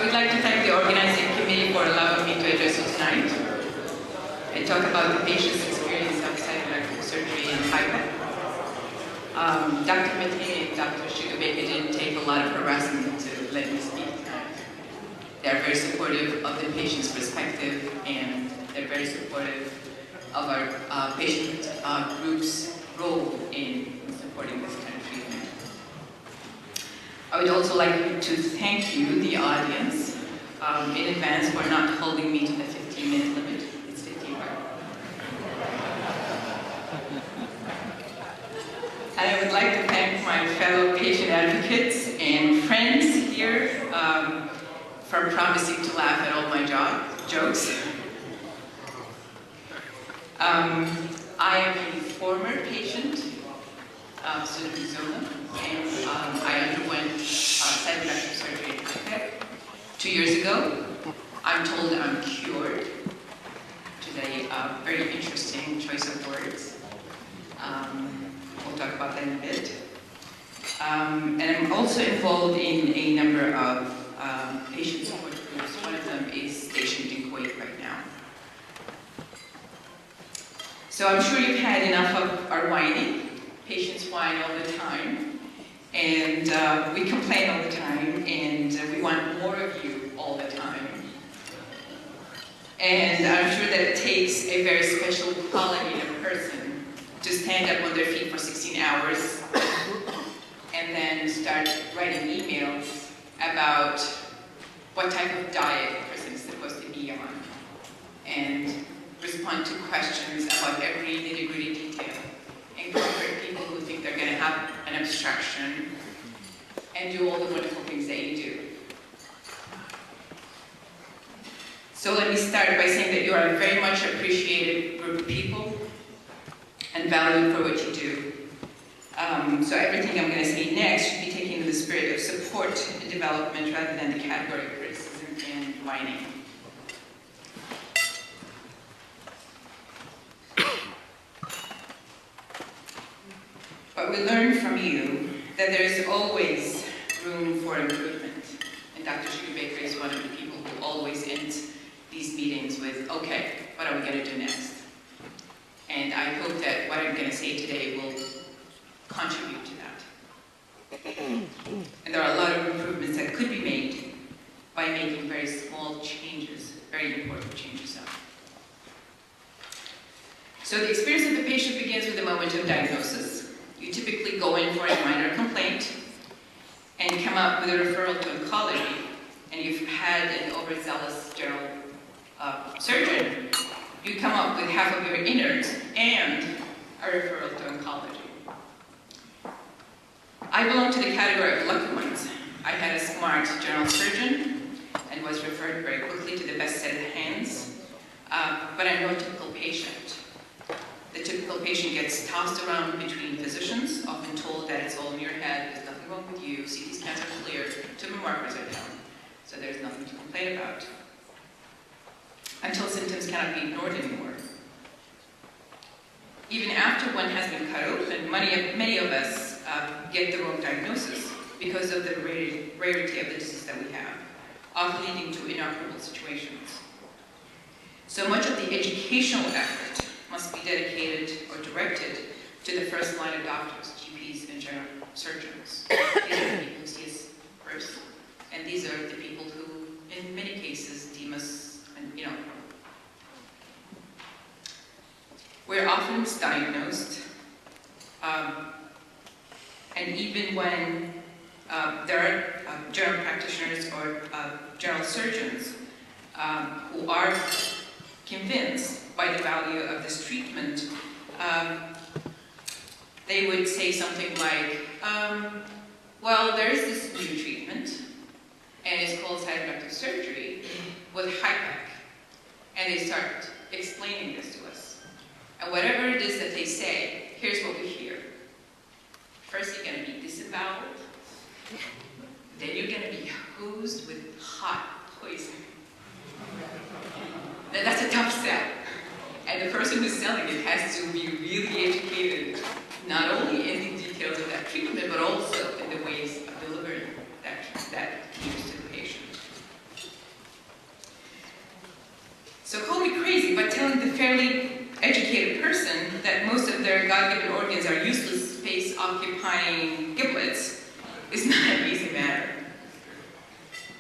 would like to thank the organizing committee for allowing me to address you tonight and talk about the patient's experience outside elective surgery in HIPAC. Dr. Matei and Dr. Sugarbaker didn't take a lot of harassment to let me speak tonight. They're very supportive of the patient's perspective, and they're very supportive of our patient group's role in supporting this kind of treatment. I would also like to thank you, the audience, in advance for not holding me to the 15-minute limit. It's 15, right? And I would like to thank my fellow patient advocates and friends here for promising to laugh at all my jokes. I am a former patient of Zona, and I underwent cytoreductive surgery in HIPAC 2 years ago. I'm told I'm cured, which is a very interesting choice of words. We'll talk about that in a bit. And I'm also involved in a number of patient support groups. One of them is stationed in Kuwait right now. So I'm sure you've had enough of our whining. Patients whine all the time, and we complain all the time, and we want more of you all the time. And I'm sure that it takes a very special quality in a person to stand up on their feet for 16 hours and then start writing emails about what type of diet a person is supposed to be on, and respond to questions about every nitty-gritty detail, and comfort people who think they're going to have an obstruction, and do all the wonderful things that you do. So let me start by saying that you are a very much appreciated group of people and valued for what you do. So everything I'm going to say next should be taken in the spirit of support and development rather than the category of criticism and whining. But we learn from you that there is always room for improvement. And Dr. Sugarbaker is one of the people who always ends these meetings with, okay, what are we going to do next? And I hope that what I'm going to say today will contribute to that. And there are a lot of improvements that could be made by making very small changes, very important changes. So the experience of the patient begins with the moment of diagnosis. You typically go in for a minor complaint and come up with a referral to oncology, and you've had an overzealous general surgeon. You come up with half of your innards and a referral to oncology. I belong to the category of lucky ones. I had a smart general surgeon and was referred very quickly to the best set of hands, but I'm no typical patient. The typical patient gets tossed around between physicians, often told that it's all in your head, there's nothing wrong with you, CT scans are clear, tumor markers are down, so there's nothing to complain about. Until symptoms cannot be ignored anymore. Even after one has been cut open, many of us get the wrong diagnosis because of the rarity of the disease that we have, often leading to inoperable situations. So much of the educational effort must be dedicated or directed to the first line of doctors, GPs, and general surgeons. These are the people who see us first, and these are the people who, in many cases, deem us, we're often misdiagnosed, and even when there are general practitioners or general surgeons who are convinced by the value of this treatment, they would say something like, well, there is this new treatment, and it's called cytoreductive surgery with HIPAC. And they start explaining this to us. And whatever it is that they say, here's what we hear. First, you're going to be disemboweled. Then you're going to be hosed with hot poison. That's a tough sell. And the person who's selling it has to be really educated, not only in the details of that treatment, but also in the ways of delivering that news to the patient. fairly educated person that most of their God-given organs are useless space-occupying giblets is not an easy matter.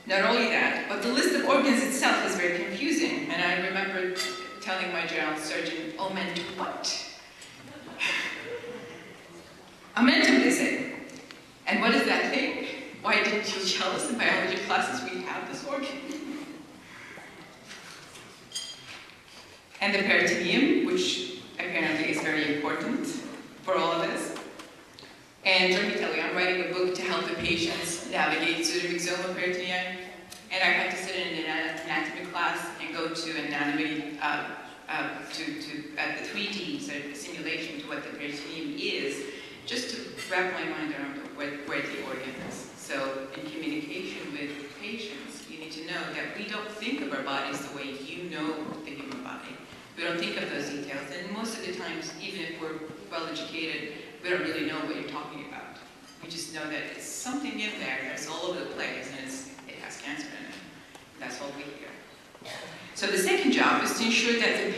Not only that, but the list of organs itself is very confusing, and I remember telling my general surgeon, "Omentum what?" Omentum, they said. And what is that thing? Why didn't you tell us in biology classes we have this organ? And the peritoneum, which apparently is very important for all of us. And let me tell you, I'm writing a book to help the patients navigate pseudomyxoma peritoneum. And I had to sit in an anatomy class and go to anatomy, at the 3D sort of simulation to what the peritoneum is, just to wrap my mind around where the organ is. So in communication with patients, you need to know that we don't think of our bodies the way you know the human body. We don't think of those details, and most of the times, even if we're well-educated, we don't really know what you're talking about. We just know that it's something in there that's all over the place, and it has cancer in it. That's all we hear. So the second job is to ensure that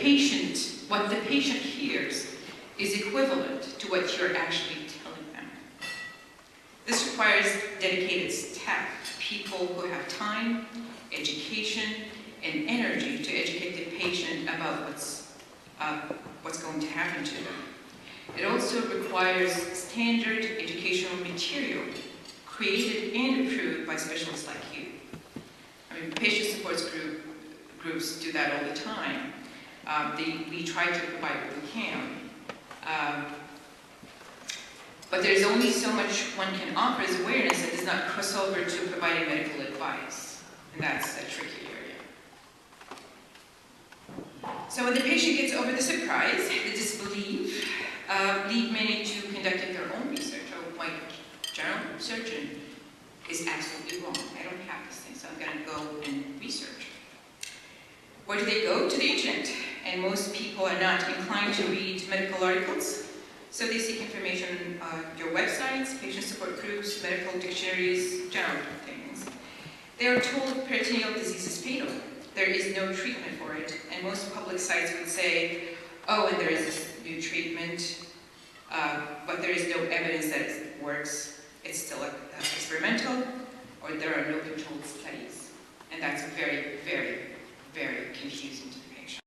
what the patient hears is equivalent to what you're actually telling them. This requires dedicated staff, people who have time, education, and energy to educate the patient about what's going to happen to them. It also requires standard educational material created and approved by specialists like you. I mean, patient support groups do that all the time. We try to provide what we can. But there's only so much one can offer as awareness that does not cross over to providing medical advice. And that's a tricky area. So when the patient gets over the surprise, the disbelief, lead many to conducting their own research. Oh, my general surgeon is absolutely wrong. I don't have this thing, so I'm going to go and research. Where do they go? To the internet. And most people are not inclined to read medical articles, so they seek information on your websites, patient support groups, medical dictionaries, general things. They are told peritoneal disease is fatal. There is no treatment for it, and most public sites would say, oh, and there is this new treatment, but there is no evidence that it works. It's still experimental, or there are no controlled studies. And that's very, very, very confusing to